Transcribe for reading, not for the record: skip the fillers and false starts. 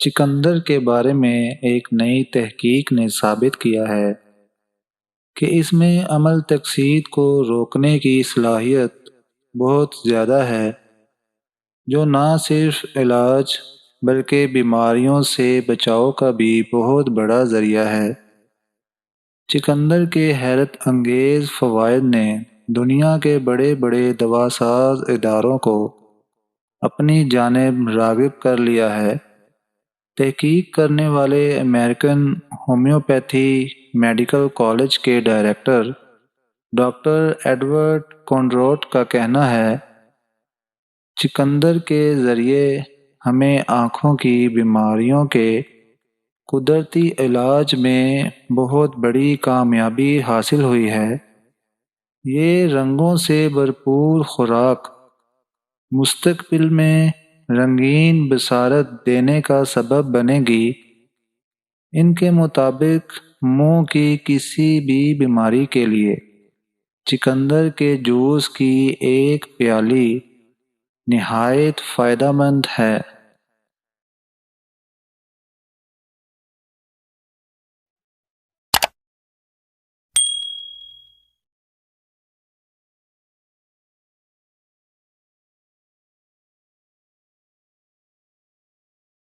چقندر کے بارے میں ایک نئی تحقیق نے ثابت کیا ہے کہ اس میں عمل تکثیر کو روکنے کی صلاحیت بہت زیادہ ہے، جو نہ صرف علاج بلکہ بیماریوں سے بچاؤ کا بھی بہت بڑا ذریعہ ہے۔ چقندر کے حیرت انگیز فوائد نے دنیا کے بڑے بڑے دواساز اداروں کو اپنی جانب راغب کر لیا ہے۔ تحقیق کرنے والے امریکن ہومیوپیتھی میڈیکل کالج کے ڈائریکٹر ڈاکٹر ایڈورڈ کونڈروٹ کا کہنا ہے، چقندر کے ذریعے ہمیں آنکھوں کی بیماریوں کے قدرتی علاج میں بہت بڑی کامیابی حاصل ہوئی ہے۔ یہ رنگوں سے بھرپور خوراک مستقبل میں رنگین بصارت دینے کا سبب بنے گی۔ ان کے مطابق منہ کی کسی بھی بیماری کے لیے چقندر کے جوس کی ایک پیالی نہایت فائدہ مند ہے۔